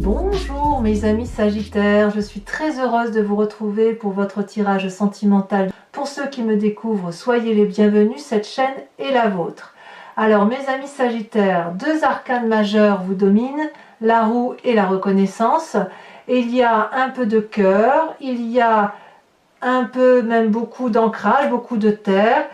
Bonjour mes amis Sagittaires, je suis très heureuse de vous retrouver pour votre tirage sentimental. Pour ceux qui me découvrent, soyez les bienvenus, cette chaîne est la vôtre. Alors mes amis Sagittaires, deux arcanes majeurs vous dominent, la roue et la reconnaissance. Et il y a un peu de cœur, il y a un peu, même beaucoup d'ancrage, beaucoup de terre.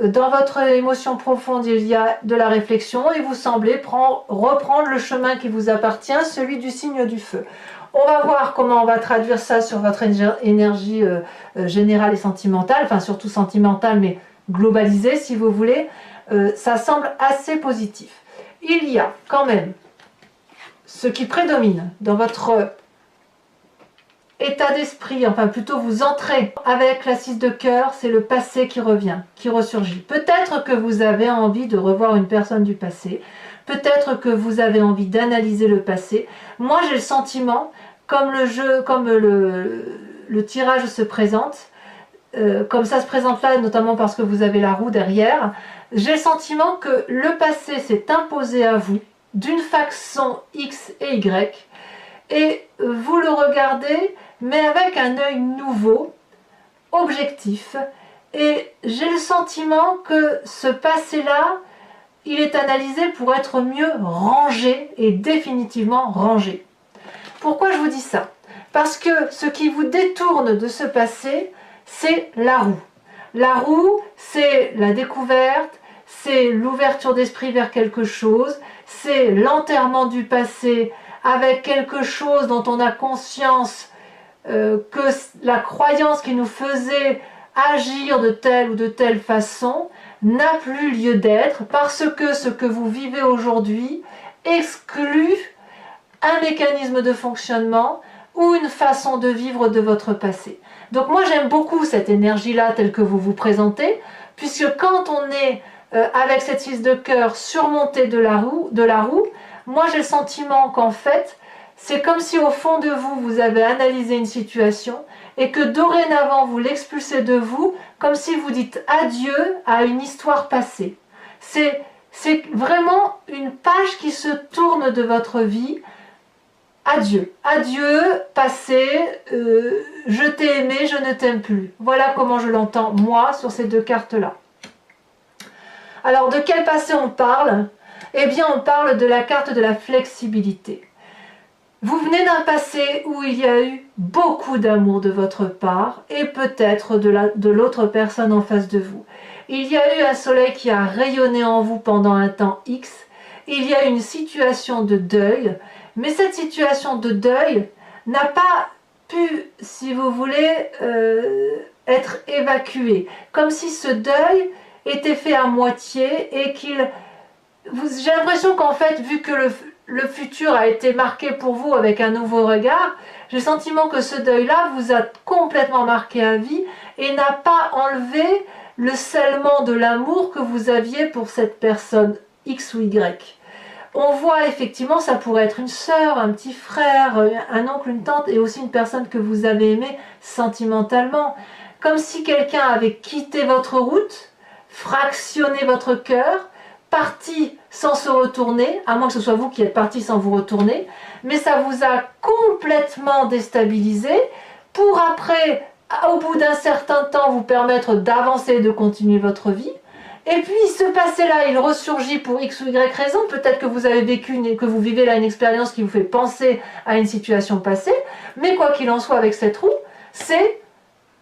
Dans votre émotion profonde, il y a de la réflexion et vous semblez reprendre le chemin qui vous appartient, celui du signe du feu. On va voir comment on va traduire ça sur votre énergie générale et sentimentale, enfin surtout sentimentale, mais globalisée si vous voulez. Ça semble assez positif. Il y a quand même ce qui prédomine dans votre état d'esprit, enfin plutôt vous entrez avec la 6 de cœur, c'est le passé qui revient, qui ressurgit. Peut-être que vous avez envie de revoir une personne du passé, peut-être que vous avez envie d'analyser le passé. Moi j'ai le sentiment, comme le tirage se présente, comme ça se présente là, notamment parce que vous avez la roue derrière, j'ai le sentiment que le passé s'est imposé à vous d'une façon X et Y, et vous le regardez, mais avec un œil nouveau, objectif. Et j'ai le sentiment que ce passé-là, il est analysé pour être mieux rangé et définitivement rangé. Pourquoi je vous dis ça? Parce que ce qui vous détourne de ce passé, c'est la roue. La roue, c'est la découverte, c'est l'ouverture d'esprit vers quelque chose, c'est l'enterrement du passé avec quelque chose dont on a conscience que la croyance qui nous faisait agir de telle ou de telle façon n'a plus lieu d'être parce que ce que vous vivez aujourd'hui exclut un mécanisme de fonctionnement ou une façon de vivre de votre passé. Donc moi j'aime beaucoup cette énergie-là telle que vous vous présentez, puisque quand on est avec cette 6 de cœur surmontée de la roue, moi j'ai le sentiment qu'en fait, c'est comme si au fond de vous, vous avez analysé une situation et que dorénavant vous l'expulsez de vous, comme si vous dites adieu à une histoire passée. C'est vraiment une page qui se tourne de votre vie. Adieu, adieu, passé, je t'ai aimé, je ne t'aime plus. Voilà comment je l'entends, moi, sur ces deux cartes-là. Alors, de quel passé on parle? Eh bien, on parle de la carte de la flexibilité. Vous venez d'un passé où il y a eu beaucoup d'amour de votre part et peut-être de l'autre personne en face de vous. Il y a eu un soleil qui a rayonné en vous pendant un temps X. Il y a eu une situation de deuil, mais cette situation de deuil n'a pas pu, si vous voulez, être évacuée. Comme si ce deuil était fait à moitié et qu'il... J'ai l'impression qu'en fait, vu que le futur a été marqué pour vous avec un nouveau regard, j'ai le sentiment que ce deuil-là vous a complètement marqué à vie et n'a pas enlevé le scellement de l'amour que vous aviez pour cette personne X ou Y. On voit effectivement, ça pourrait être une sœur, un petit frère, un oncle, une tante et aussi une personne que vous avez aimée sentimentalement. Comme si quelqu'un avait quitté votre route, fractionné votre cœur, parti sans se retourner, à moins que ce soit vous qui êtes parti sans vous retourner, mais ça vous a complètement déstabilisé pour après, au bout d'un certain temps, vous permettre d'avancer et de continuer votre vie. Et puis ce passé-là, il ressurgit pour X ou Y raison. Peut-être que vous avez vécu, que vous vivez là une expérience qui vous fait penser à une situation passée, mais quoi qu'il en soit avec cette roue, c'est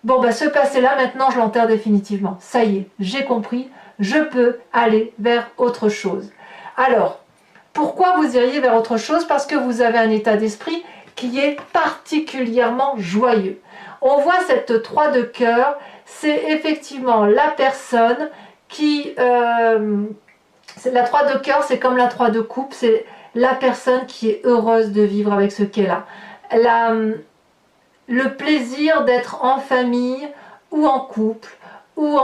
bon, bah, ce passé-là, maintenant je l'enterre définitivement. Ça y est, j'ai compris, je peux aller vers autre chose. Alors, pourquoi vous iriez vers autre chose? Parce que vous avez un état d'esprit qui est particulièrement joyeux. On voit cette 3 de cœur, c'est effectivement la personne qui... la 3 de cœur, c'est comme la 3 de coupe, c'est la personne qui est heureuse de vivre avec ce qu'elle a. Le plaisir d'être en famille, ou en couple, ou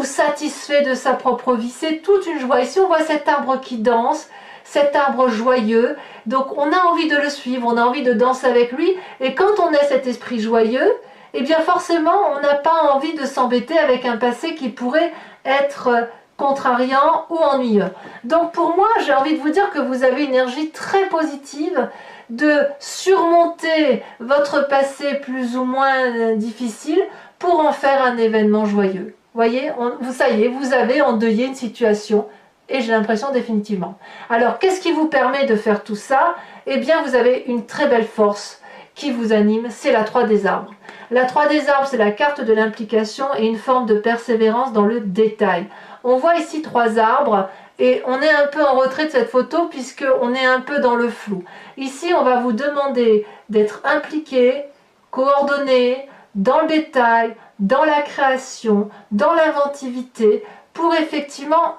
satisfait de sa propre vie, c'est toute une joie. Ici on voit cet arbre qui danse, cet arbre joyeux, donc on a envie de le suivre, on a envie de danser avec lui, et quand on a cet esprit joyeux, eh bien forcément on n'a pas envie de s'embêter avec un passé qui pourrait être contrariant ou ennuyeux. Donc pour moi, j'ai envie de vous dire que vous avez une énergie très positive de surmonter votre passé plus ou moins difficile pour en faire un événement joyeux. Voyez, ça y est, vous avez endeuillé une situation et j'ai l'impression définitivement. Alors, qu'est-ce qui vous permet de faire tout ça? Eh bien, vous avez une très belle force qui vous anime, c'est la 3 des arbres. La 3 des arbres, c'est la carte de l'implication et une forme de persévérance dans le détail. On voit ici 3 arbres et on est un peu en retrait de cette photo puisqu'on est un peu dans le flou. Ici, on va vous demander d'être impliqué, coordonné, dans le détail, dans la création, dans l'inventivité, pour effectivement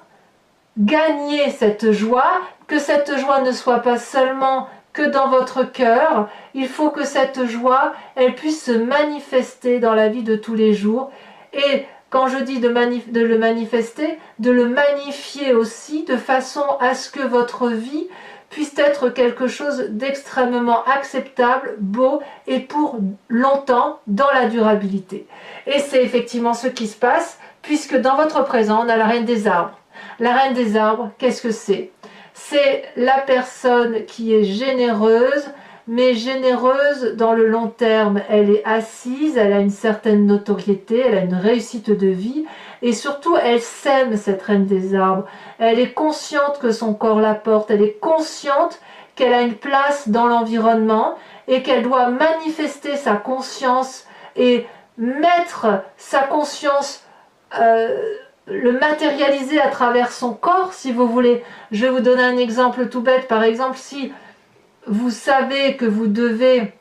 gagner cette joie, que cette joie ne soit pas seulement que dans votre cœur, il faut que cette joie, elle puisse se manifester dans la vie de tous les jours. Et quand je dis de le manifester, de le magnifier aussi, de façon à ce que votre vie puisse être quelque chose d'extrêmement acceptable, beau et pour longtemps dans la durabilité. Et c'est effectivement ce qui se passe, puisque dans votre présent, on a la reine des arbres. La reine des arbres, qu'est-ce que c'est? C'est la personne qui est généreuse, mais généreuse dans le long terme. Elle est assise, elle a une certaine notoriété, elle a une réussite de vie, et surtout elle sème, cette reine des arbres. Elle est consciente que son corps la porte, elle est consciente qu'elle a une place dans l'environnement et qu'elle doit manifester sa conscience et mettre sa conscience, le matérialiser à travers son corps, si vous voulez. Je vais vous donner un exemple tout bête. Par exemple, si vous savez que vous devez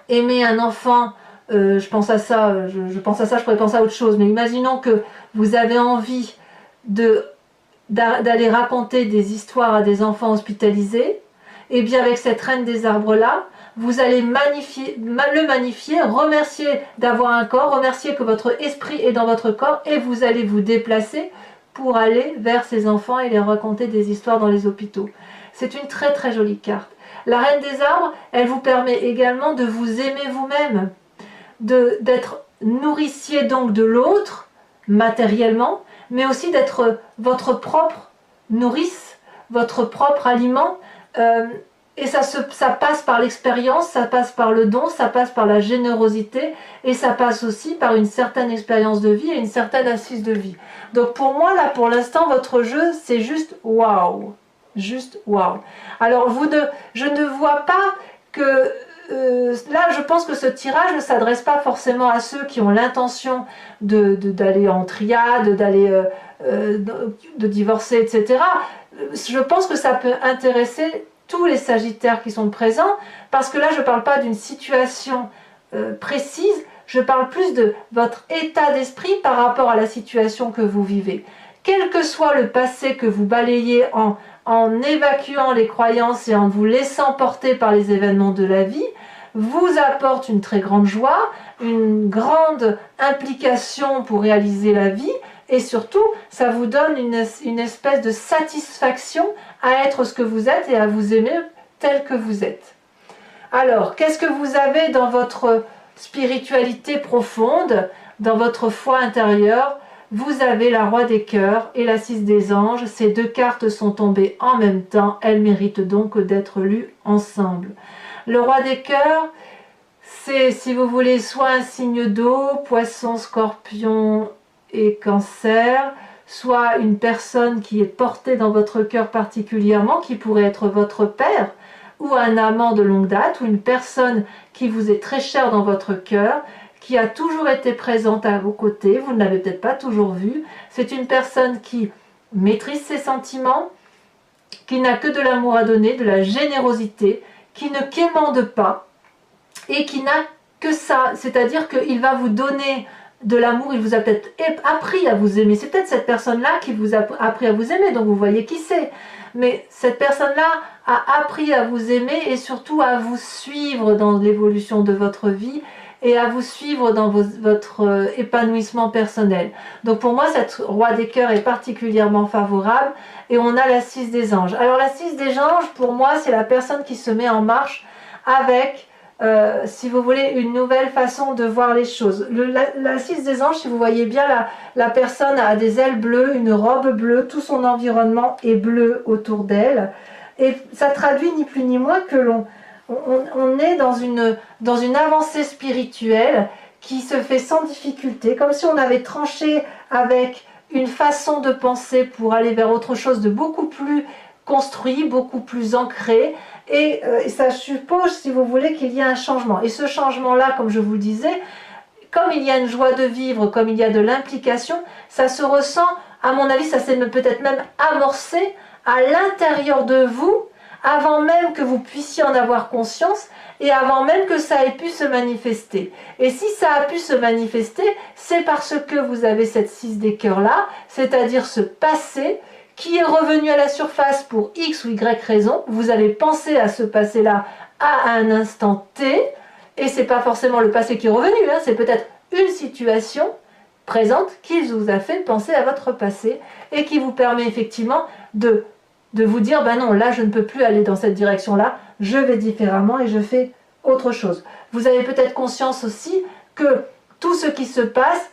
aimer un enfant, je pense à ça, je pourrais penser à autre chose, mais imaginons que vous avez envie d'aller raconter des histoires à des enfants hospitalisés, et bien avec cette reine des arbres-là, vous allez le magnifier, remercier d'avoir un corps, remercier que votre esprit est dans votre corps, et vous allez vous déplacer pour aller vers ces enfants et les raconter des histoires dans les hôpitaux. C'est une très très jolie carte. La reine des arbres, elle vous permet également de vous aimer vous-même, d'être nourricier donc de l'autre, matériellement, mais aussi d'être votre propre nourrice, votre propre aliment. Et ça passe par l'expérience, ça passe par le don, ça passe par la générosité, et ça passe aussi par une certaine expérience de vie et une certaine assise de vie. Donc pour moi, là, pour l'instant, votre jeu, c'est juste waouh. Juste waouh. Alors, je ne vois pas que... là, je pense que ce tirage ne s'adresse pas forcément à ceux qui ont l'intention d'aller en triade, de divorcer, etc. Je pense que ça peut intéresser tous les Sagittaires qui sont présents, parce que là, je ne parle pas d'une situation précise, je parle plus de votre état d'esprit par rapport à la situation que vous vivez. Quel que soit le passé que vous balayez en évacuant les croyances et en vous laissant porter par les événements de la vie, vous apporte une très grande joie, une grande implication pour réaliser la vie, et surtout, ça vous donne une espèce de satisfaction à être ce que vous êtes et à vous aimer tel que vous êtes. Alors, qu'est-ce que vous avez dans votre spiritualité profonde, dans votre foi intérieure? Vous avez la Roi des cœurs et la 6 des anges. Ces deux cartes sont tombées en même temps. Elles méritent donc d'être lues ensemble. Le Roi des cœurs, c'est, si vous voulez, soit un signe d'eau, poisson, scorpion et cancer, soit une personne qui est portée dans votre cœur particulièrement, qui pourrait être votre père, ou un amant de longue date, ou une personne qui vous est très chère dans votre cœur, qui a toujours été présente à vos côtés, vous ne l'avez peut-être pas toujours vue. C'est une personne qui maîtrise ses sentiments, qui n'a que de l'amour à donner, de la générosité, qui ne quémande pas, et qui n'a que ça, c'est-à-dire qu'il va vous donner de l'amour, il vous a peut-être appris à vous aimer, c'est peut-être cette personne-là qui vous a appris à vous aimer, donc vous voyez qui c'est, mais cette personne-là a appris à vous aimer et surtout à vous suivre dans l'évolution de votre vie et à vous suivre dans votre épanouissement personnel. Donc pour moi, cette Roi des cœurs est particulièrement favorable, et on a la 6 des anges. Alors la 6 des anges, pour moi, c'est la personne qui se met en marche avec si vous voulez, une nouvelle façon de voir les choses. La 6 des anges, si vous voyez bien, la personne a des ailes bleues, une robe bleue, tout son environnement est bleu autour d'elle. Et ça traduit ni plus ni moins que on est dans une avancée spirituelle qui se fait sans difficulté, comme si on avait tranché avec une façon de penser pour aller vers autre chose de beaucoup plus construit, beaucoup plus ancré, et ça suppose, si vous voulez, qu'il y a un changement. Et ce changement-là, comme je vous le disais, comme il y a une joie de vivre, comme il y a de l'implication, ça se ressent, à mon avis, ça s'est peut-être même amorcé à l'intérieur de vous, avant même que vous puissiez en avoir conscience, et avant même que ça ait pu se manifester. Et si ça a pu se manifester, c'est parce que vous avez cette 6 des cœurs là, c'est-à-dire ce passé qui est revenu à la surface pour X ou Y raison. Vous avez pensé à ce passé-là à un instant T, et c'est pas forcément le passé qui est revenu, hein, c'est peut-être une situation présente qui vous a fait penser à votre passé, et qui vous permet effectivement de vous dire, ben non, là je ne peux plus aller dans cette direction-là, je vais différemment et je fais autre chose. Vous avez peut-être conscience aussi que tout ce qui se passe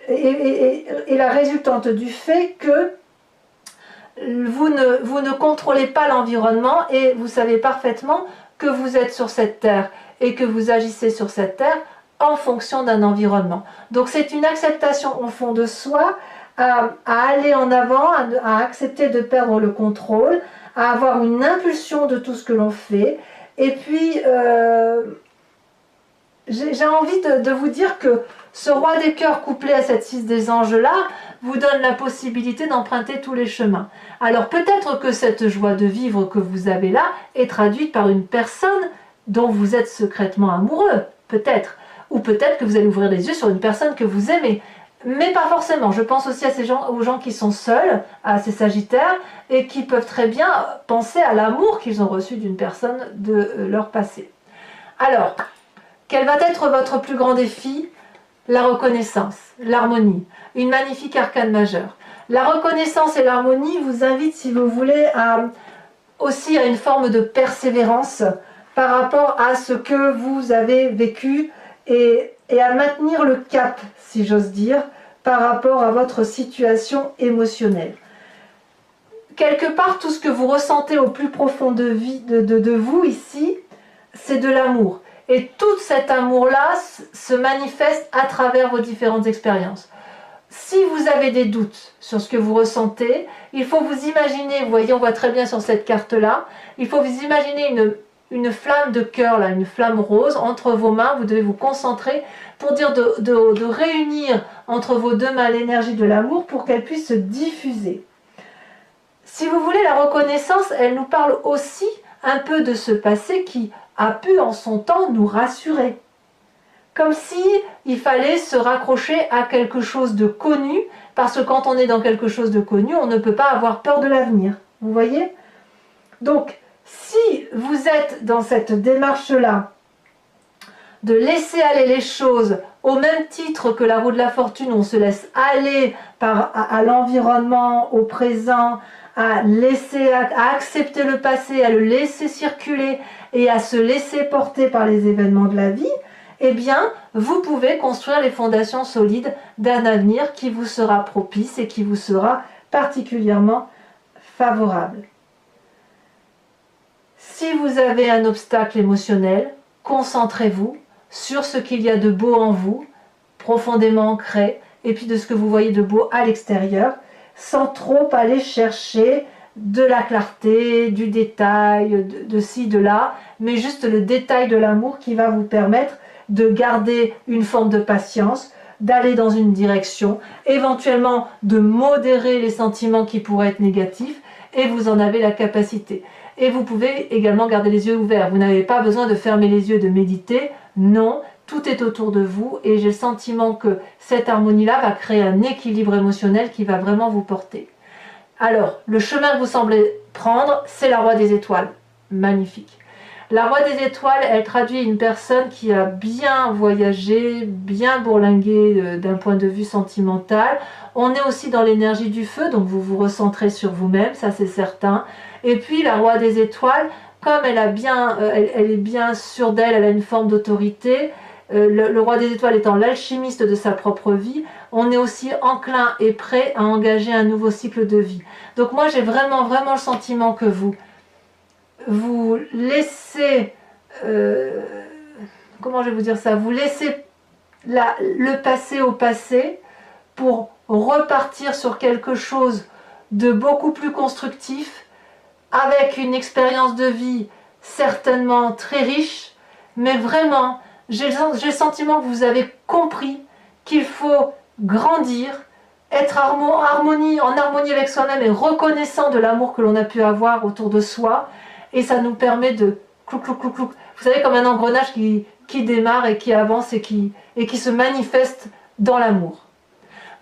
est la résultante du fait que vous ne contrôlez pas l'environnement, et vous savez parfaitement que vous êtes sur cette terre et que vous agissez sur cette terre en fonction d'un environnement. Donc c'est une acceptation au fond de soi, à aller en avant, à accepter de perdre le contrôle, à avoir une impulsion de tout ce que l'on fait. Et puis, j'ai envie de vous dire que ce roi des cœurs couplé à cette 6 des anges-là vous donne la possibilité d'emprunter tous les chemins. Alors peut-être que cette joie de vivre que vous avez là est traduite par une personne dont vous êtes secrètement amoureux, peut-être. Ou peut-être que vous allez ouvrir les yeux sur une personne que vous aimez. Mais pas forcément. Je pense aussi à aux gens qui sont seuls, à ces sagittaires, et qui peuvent très bien penser à l'amour qu'ils ont reçu d'une personne de leur passé. Alors, quel va être votre plus grand défi? La reconnaissance, l'harmonie, une magnifique arcane majeure. La reconnaissance et l'harmonie vous invitent, si vous voulez, aussi à une forme de persévérance par rapport à ce que vous avez vécu, et à maintenir le cap, si j'ose dire, par rapport à votre situation émotionnelle. Quelque part, tout ce que vous ressentez au plus profond de vous ici, c'est de l'amour. Et tout cet amour-là se manifeste à travers vos différentes expériences. Si vous avez des doutes sur ce que vous ressentez, il faut vous imaginer, vous voyez, on voit très bien sur cette carte-là, il faut vous imaginer une flamme de cœur, là, une flamme rose entre vos mains. Vous devez vous concentrer pour dire de réunir entre vos deux mains l'énergie de l'amour pour qu'elle puisse se diffuser. Si vous voulez, la reconnaissance, elle nous parle aussi un peu de ce passé qui a pu en son temps nous rassurer. Comme si il fallait se raccrocher à quelque chose de connu, parce que quand on est dans quelque chose de connu, on ne peut pas avoir peur de l'avenir. Vous voyez? Donc, si vous êtes dans cette démarche-là, de laisser aller les choses au même titre que la roue de la fortune, on se laisse aller à l'environnement, au présent, à accepter le passé, à le laisser circuler et à se laisser porter par les événements de la vie, eh bien, vous pouvez construire les fondations solides d'un avenir qui vous sera propice et qui vous sera particulièrement favorable. Si vous avez un obstacle émotionnel, concentrez-vous sur ce qu'il y a de beau en vous, profondément ancré, et puis de ce que vous voyez de beau à l'extérieur, sans trop aller chercher de la clarté, du détail, de ci, de là, mais juste le détail de l'amour qui va vous permettre de garder une forme de patience, d'aller dans une direction, éventuellement de modérer les sentiments qui pourraient être négatifs, et vous en avez la capacité. Et vous pouvez également garder les yeux ouverts. Vous n'avez pas besoin de fermer les yeux et de méditer. Non, tout est autour de vous, et j'ai le sentiment que cette harmonie-là va créer un équilibre émotionnel qui va vraiment vous porter. Alors, le chemin que vous semblez prendre, c'est la Roi des étoiles. Magnifique. La Roi des étoiles, elle traduit une personne qui a bien voyagé, bien bourlingué d'un point de vue sentimental. On est aussi dans l'énergie du feu, donc vous vous recentrez sur vous-même, ça c'est certain. Et puis la Roi des étoiles comme elle est bien sûre d'elle, elle a une forme d'autorité, le roi des étoiles étant l'alchimiste de sa propre vie, on est aussi enclin et prêt à engager un nouveau cycle de vie. Donc moi j'ai vraiment le sentiment que vous laissez, comment je vais vous dire ça, vous laissez le passé au passé pour repartir sur quelque chose de beaucoup plus constructif, avec une expérience de vie certainement très riche, mais vraiment, j'ai le sentiment que vous avez compris qu'il faut grandir, être en harmonie avec soi-même et reconnaissant de l'amour que l'on a pu avoir autour de soi, et ça nous permet de clouc, clouc, clouc, clouc. Vous savez, comme un engrenage qui démarre et qui avance et qui se manifeste dans l'amour.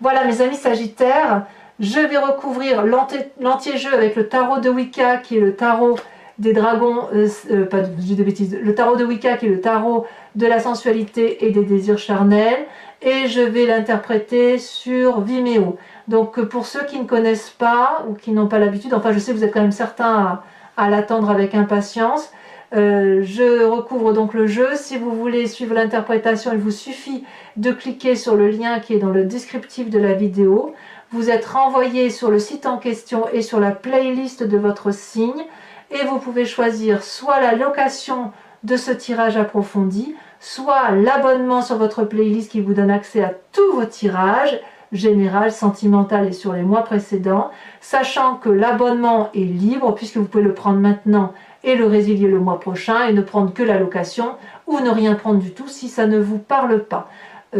Voilà mes amis Sagittaires, je vais recouvrir l'anti-jeu avec le tarot de Wicca qui est le tarot des dragons, pas de bêtises, le tarot de Wicca qui est le tarot de la sensualité et des désirs charnels, et je vais l'interpréter sur Vimeo. Donc pour ceux qui ne connaissent pas ou qui n'ont pas l'habitude, enfin je sais que vous êtes quand même certains à l'attendre avec impatience, je recouvre donc le jeu. Si vous voulez suivre l'interprétation, il vous suffit de cliquer sur le lien qui est dans le descriptif de la vidéo. Vous êtes renvoyé sur le site en question et sur la playlist de votre signe, et vous pouvez choisir soit la location de ce tirage approfondi, soit l'abonnement sur votre playlist qui vous donne accès à tous vos tirages, général, sentimental et sur les mois précédents, sachant que l'abonnement est libre puisque vous pouvez le prendre maintenant et le résilier le mois prochain et ne prendre que la location ou ne rien prendre du tout si ça ne vous parle pas.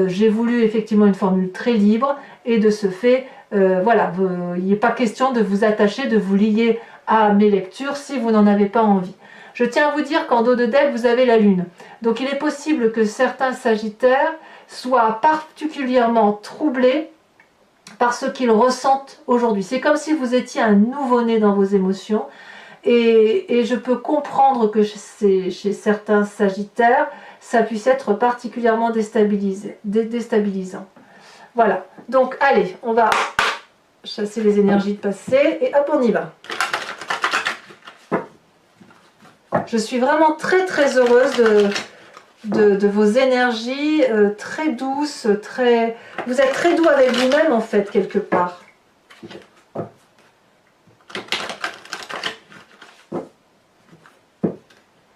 J'ai voulu effectivement une formule très libre et de ce fait, voilà, il n'est pas question de vous attacher, de vous lier à mes lectures si vous n'en avez pas envie. Je tiens à vous dire qu'en dos de deck, vous avez la Lune. Donc il est possible que certains Sagittaires soient particulièrement troublés par ce qu'ils ressentent aujourd'hui. C'est comme si vous étiez un nouveau-né dans vos émotions. Et je peux comprendre que chez certains Sagittaires, ça puisse être particulièrement déstabilisant. Voilà. Donc allez, on va chasser les énergies de passé et hop, on y va. Je suis vraiment très heureuse de vos énergies, très douces, vous êtes très doux avec vous-même en fait, quelque part.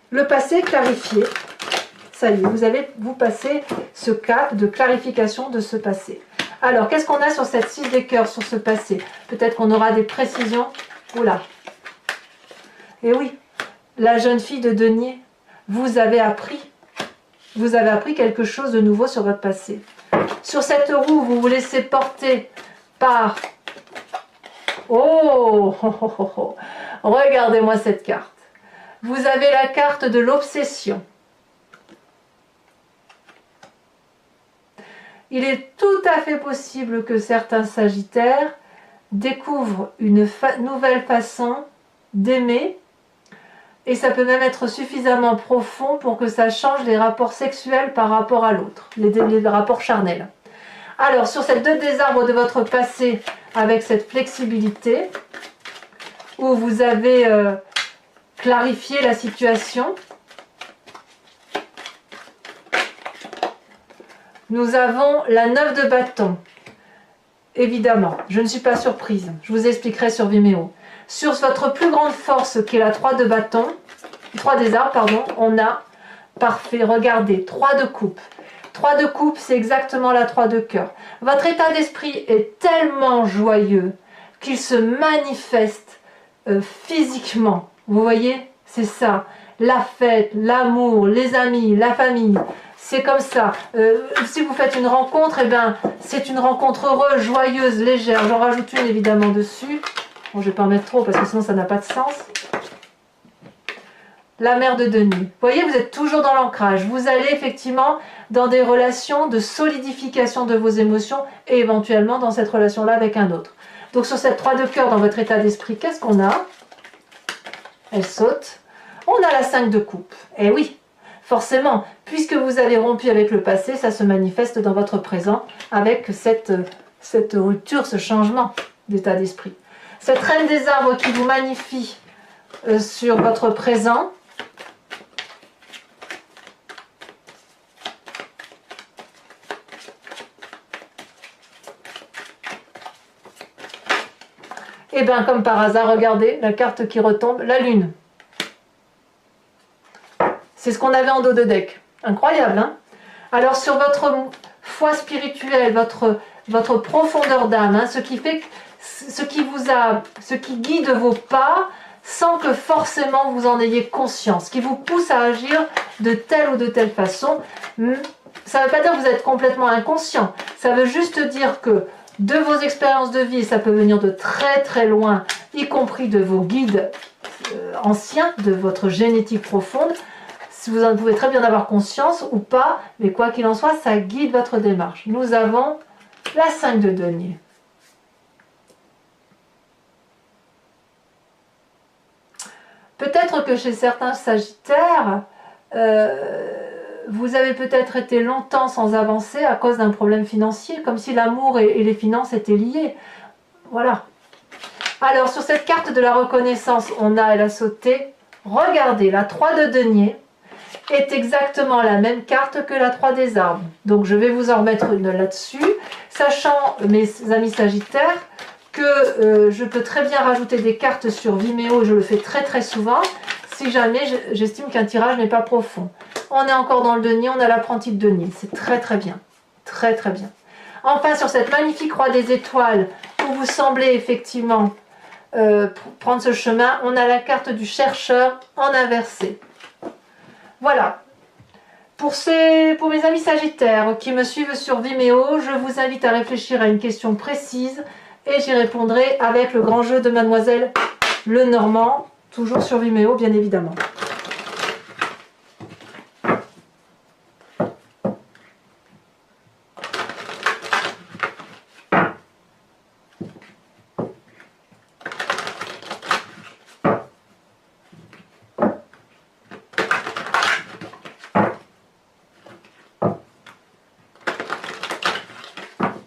Le passé clarifié, ça y est, vous passez ce cap de clarification de ce passé. Alors, qu'est-ce qu'on a sur cette 6 des cœurs, sur ce passé? Peut-être qu'on aura des précisions. Oula. Et oui, la jeune fille de denier, vous avez appris quelque chose de nouveau sur votre passé. Sur cette roue, vous vous laissez porter par... Oh, oh, oh, oh, oh. Regardez-moi cette carte. Vous avez la carte de l'obsession. Il est tout à fait possible que certains Sagittaires découvrent une nouvelle façon d'aimer, et ça peut même être suffisamment profond pour que ça change les rapports sexuels par rapport à l'autre, les rapports charnels. Alors, sur cette 2 des arbres de votre passé, avec cette flexibilité, où vous avez clarifié la situation, nous avons la 9 de bâton. Évidemment, je ne suis pas surprise, je vous expliquerai sur Vimeo. Sur votre plus grande force, qui est la 3 de bâton, 3 des arbres, pardon, on a, parfait, regardez, 3 de coupe. 3 de coupe, c'est exactement la 3 de cœur. Votre état d'esprit est tellement joyeux qu'il se manifeste physiquement. Vous voyez, c'est ça. La fête, l'amour, les amis, la famille. C'est comme ça. Si vous faites une rencontre, eh ben, c'est une rencontre heureuse, joyeuse, légère. J'en rajoute une évidemment dessus. Bon, je ne vais pas en mettre trop parce que sinon ça n'a pas de sens. La mère de Denis. Vous voyez, vous êtes toujours dans l'ancrage. Vous allez effectivement dans des relations de solidification de vos émotions et éventuellement dans cette relation-là avec un autre. Donc sur cette 3 de cœur dans votre état d'esprit, qu'est-ce qu'on a? Elle saute. On a la 5 de coupe. Eh oui, forcément, puisque vous avez rompu avec le passé, ça se manifeste dans votre présent avec cette rupture, ce changement d'état d'esprit. Cette reine des arbres qui vous magnifie sur votre présent. Et bien comme par hasard, regardez la carte qui retombe, la lune. C'est ce qu'on avait en dos de deck. Incroyable, hein? Alors sur votre foi spirituelle, votre profondeur d'âme, hein, ce qui guide vos pas sans que forcément vous en ayez conscience, qui vous pousse à agir de telle ou de telle façon. Ça ne veut pas dire que vous êtes complètement inconscient. Ça veut juste dire que de vos expériences de vie, ça peut venir de très très loin, y compris de vos guides anciens, de votre génétique profonde. Vous en pouvez très bien avoir conscience ou pas, mais quoi qu'il en soit, ça guide votre démarche. Nous avons la 5 de denier. Peut-être que chez certains sagittaires, vous avez peut-être été longtemps sans avancer à cause d'un problème financier, comme si l'amour et les finances étaient liés. Voilà. Alors, sur cette carte de la reconnaissance, elle a sauté. Regardez, la 3 de denier est exactement la même carte que la 3 des arbres. Donc, je vais vous en remettre une là-dessus, sachant, mes amis sagittaires, que je peux très bien rajouter des cartes sur Vimeo, je le fais très très souvent, si jamais j'estime qu'un tirage n'est pas profond. On est encore dans le denier, on a l'apprenti de denier, c'est très très bien, très très bien. Enfin, sur cette magnifique roi des étoiles, où vous semblez effectivement prendre ce chemin, on a la carte du chercheur en inversé. Voilà. Pour mes amis sagittaires qui me suivent sur Vimeo, je vous invite à réfléchir à une question précise et j'y répondrai avec le grand jeu de Mademoiselle Lenormand, toujours sur Vimeo bien évidemment.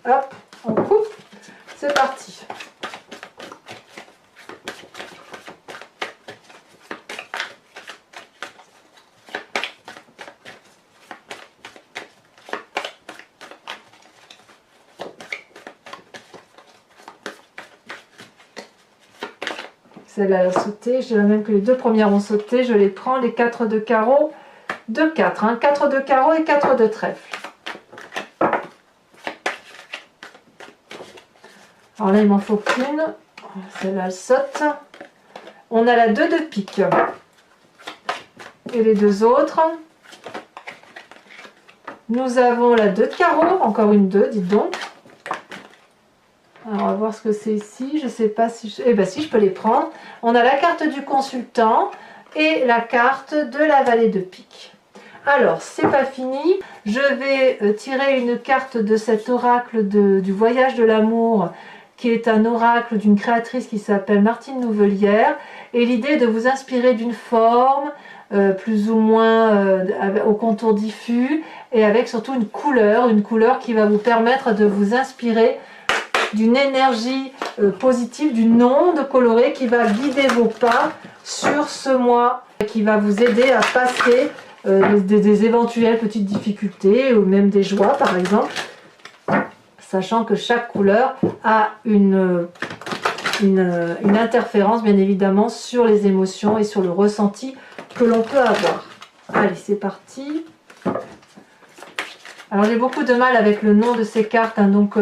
Hop, on coupe, c'est parti. Celle-là a sauté, je dirais même que les deux premières ont sauté, je les prends, les 4 de carreau, 2 4, hein, 4 de carreau et 4 de trèfle. Alors là, il m'en faut qu'une. Celle-là, elle saute. On a la 2 de pique. Et les deux autres. Nous avons la 2 de carreau. Encore une 2, dites donc. Alors, on va voir ce que c'est ici. Je ne sais pas si... Eh bien, si, je peux les prendre. On a la carte du consultant et la carte de la vallée de pique. Alors, c'est pas fini. Je vais tirer une carte de cet oracle du voyage de l'amour, qui est un oracle d'une créatrice qui s'appelle Martine Nouvelière, et l'idée est de vous inspirer d'une forme plus ou moins au contour diffus, et avec surtout une couleur qui va vous permettre de vous inspirer d'une énergie positive, d'une onde colorée qui va guider vos pas sur ce mois, qui va vous aider à passer des éventuelles petites difficultés, ou même des joies par exemple, sachant que chaque couleur a une interférence bien évidemment sur les émotions et sur le ressenti que l'on peut avoir. Allez, c'est parti. Alors j'ai beaucoup de mal avec le nom de ces cartes, hein, donc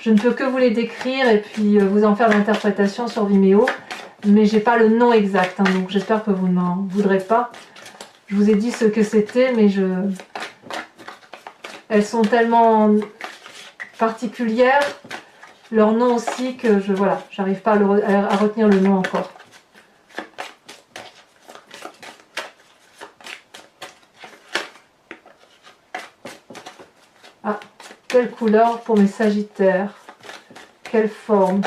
je ne peux que vous les décrire et puis vous en faire l'interprétation sur Vimeo, mais j'ai pas le nom exact, hein, donc j'espère que vous n'en voudrez pas. Je vous ai dit ce que c'était, mais elles sont tellement particulières, leur nom aussi, que j'arrive pas à retenir le nom encore. Ah, quelle couleur pour mes sagittaires, quelle forme.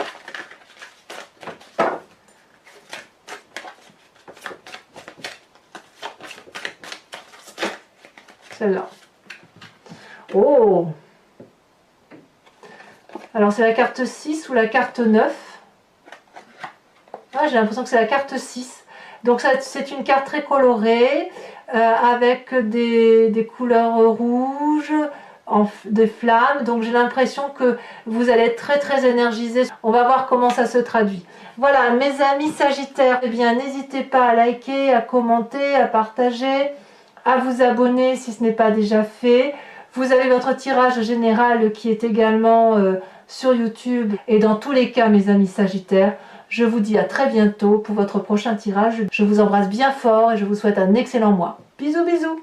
Celle-là. Oh! Alors c'est la carte 6 ou la carte 9. Ah, j'ai l'impression que c'est la carte 6. Donc c'est une carte très colorée, avec des couleurs rouges, des flammes. Donc j'ai l'impression que vous allez être très très énergisé. On va voir comment ça se traduit. Voilà, mes amis Sagittaires, eh bien n'hésitez pas à liker, à commenter, à partager, à vous abonner si ce n'est pas déjà fait. Vous avez votre tirage général qui est également sur YouTube. Et dans tous les cas, mes amis Sagittaires, je vous dis à très bientôt pour votre prochain tirage. Je vous embrasse bien fort et je vous souhaite un excellent mois. Bisous bisous.